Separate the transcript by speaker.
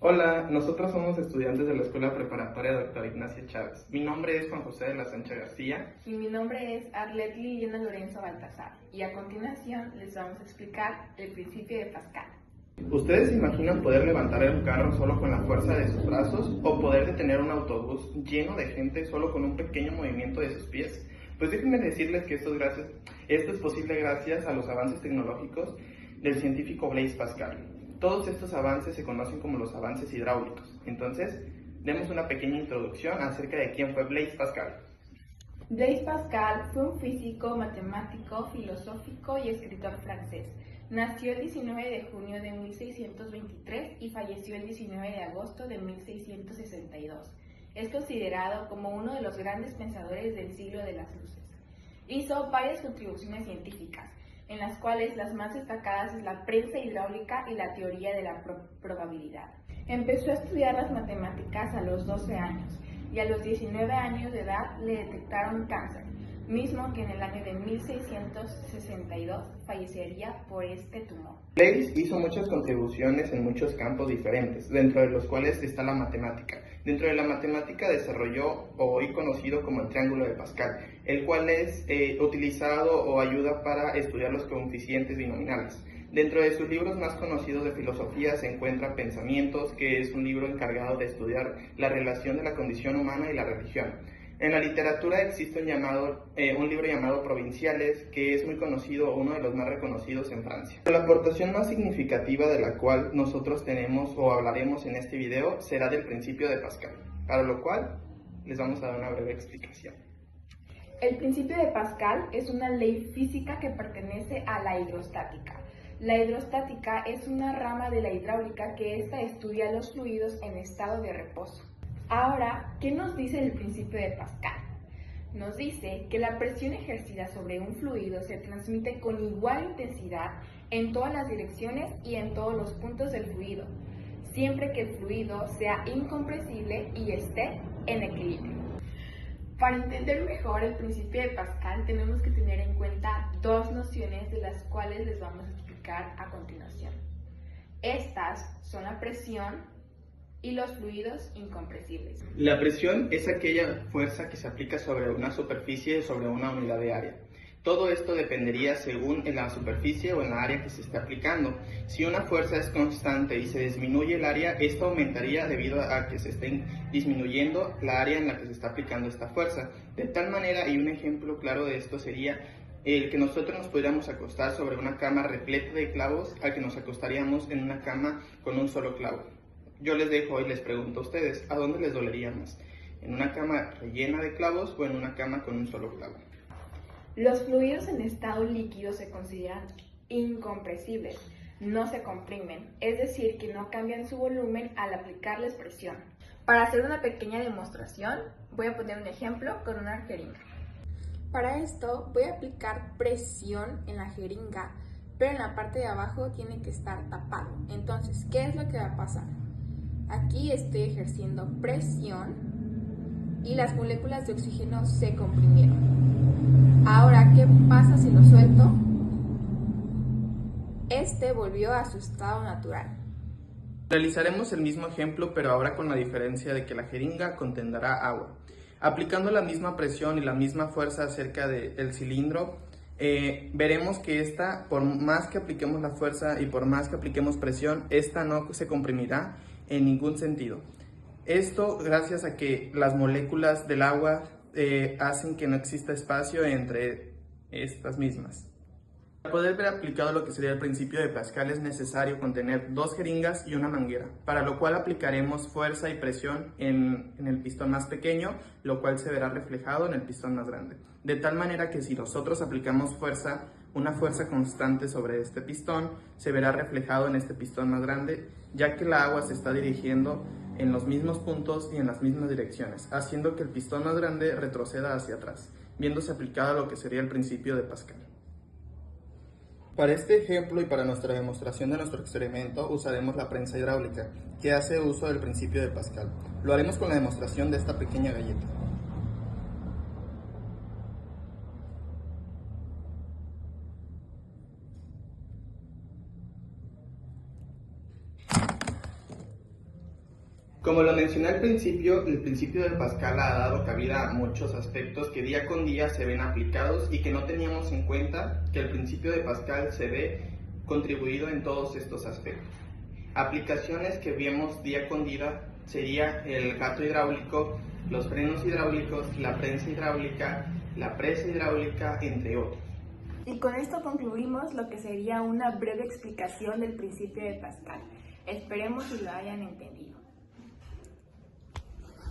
Speaker 1: Hola, nosotros somos estudiantes de la Escuela Preparatoria Dr. Ignacio Chávez. Mi nombre es Juan José de la Sánchez García.
Speaker 2: Y mi nombre es Arlet Liliana Lorenzo Baltasar. Y a continuación les vamos a explicar el principio de Pascal.
Speaker 1: ¿Ustedes se imaginan poder levantar un carro solo con la fuerza de sus brazos o poder detener un autobús lleno de gente solo con un pequeño movimiento de sus pies? Pues déjenme decirles que esto es posible gracias a los avances tecnológicos del científico Blaise Pascal. Todos estos avances se conocen como los avances hidráulicos. Entonces, demos una pequeña introducción acerca de quién fue Blaise Pascal.
Speaker 2: Blaise Pascal fue un físico, matemático, filosófico y escritor francés. Nació el 19 de junio de 1623 y falleció el 19 de agosto de 1662. Es considerado como uno de los grandes pensadores del siglo de las luces. Hizo varias contribuciones científicas, en las cuales las más destacadas es la prensa hidráulica y la teoría de la probabilidad. Empezó a estudiar las matemáticas a los 12 años y a los 19 años de edad le detectaron cáncer, mismo que en el año de 1662 fallecería por este tumor.
Speaker 1: Blaise hizo muchas contribuciones en muchos campos diferentes, dentro de los cuales está la matemática. Dentro de la matemática desarrolló hoy conocido como el triángulo de Pascal, el cual es utilizado o ayuda para estudiar los coeficientes binominales. Dentro de sus libros más conocidos de filosofía se encuentra Pensamientos, que es un libro encargado de estudiar la relación de la condición humana y la religión. En la literatura existe un libro llamado Provinciales, que es muy conocido, uno de los más reconocidos en Francia. La aportación más significativa de la cual nosotros tenemos o hablaremos en este video será del principio de Pascal, para lo cual les vamos a dar una breve explicación.
Speaker 2: El principio de Pascal es una ley física que pertenece a la hidrostática. La hidrostática es una rama de la hidráulica que ésta estudia los fluidos en estado de reposo. Ahora, ¿qué nos dice el principio de Pascal? Nos dice que la presión ejercida sobre un fluido se transmite con igual intensidad en todas las direcciones y en todos los puntos del fluido, siempre que el fluido sea incompresible y esté en equilibrio. Para entender mejor el principio de Pascal tenemos que tener en cuenta dos nociones de las cuales les vamos a explicar a continuación. Estas son la presión y los fluidos incompresibles.
Speaker 1: La presión es aquella fuerza que se aplica sobre una superficie sobre una unidad de área. Todo esto dependería según en la superficie o en la área que se esté aplicando. Si una fuerza es constante y se disminuye el área, esto aumentaría debido a que se esté disminuyendo la área en la que se está aplicando esta fuerza. De tal manera, y un ejemplo claro de esto sería el que nosotros nos pudiéramos acostar sobre una cama repleta de clavos al que nos acostaríamos en una cama con un solo clavo. Yo les dejo y les pregunto a ustedes, ¿a dónde les dolería más? ¿En una cama rellena de clavos o en una cama con un solo clavo?
Speaker 2: Los fluidos en estado líquido se consideran incompresibles, no se comprimen, es decir, que no cambian su volumen al aplicarles presión. Para hacer una pequeña demostración, voy a poner un ejemplo con una jeringa. Para esto voy a aplicar presión en la jeringa, pero en la parte de abajo tiene que estar tapado. Entonces, ¿qué es lo que va a pasar? Aquí estoy ejerciendo presión y las moléculas de oxígeno se comprimieron. Ahora, ¿qué pasa si lo suelto? Este volvió a su estado natural.
Speaker 1: Realizaremos el mismo ejemplo, pero ahora con la diferencia de que la jeringa contendrá agua. Aplicando la misma presión y la misma fuerza acerca del cilindro, veremos que esta, por más que apliquemos la fuerza y por más que apliquemos presión, esta no se comprimirá en ningún sentido. Esto gracias a que las moléculas del agua hacen que no exista espacio entre estas mismas. Para poder ver aplicado lo que sería el principio de Pascal es necesario contener dos jeringas y una manguera, para lo cual aplicaremos fuerza y presión en el pistón más pequeño, lo cual se verá reflejado en el pistón más grande. De tal manera que si nosotros aplicamos una fuerza constante sobre este pistón, se verá reflejado en este pistón más grande, ya que la agua se está dirigiendo en los mismos puntos y en las mismas direcciones, haciendo que el pistón más grande retroceda hacia atrás, viéndose aplicado lo que sería el principio de Pascal. Para este ejemplo y para nuestra demostración de nuestro experimento usaremos la prensa hidráulica, que hace uso del principio de Pascal. Lo haremos con la demostración de esta pequeña galleta. Como lo mencioné al principio, el principio de Pascal ha dado cabida a muchos aspectos que día con día se ven aplicados y que no teníamos en cuenta que el principio de Pascal se ve contribuido en todos estos aspectos. Aplicaciones que vemos día con día sería el gato hidráulico, los frenos hidráulicos, la prensa hidráulica, la presa hidráulica, entre otros.
Speaker 2: Y con esto concluimos lo que sería una breve explicación del principio de Pascal. Esperemos que lo hayan entendido.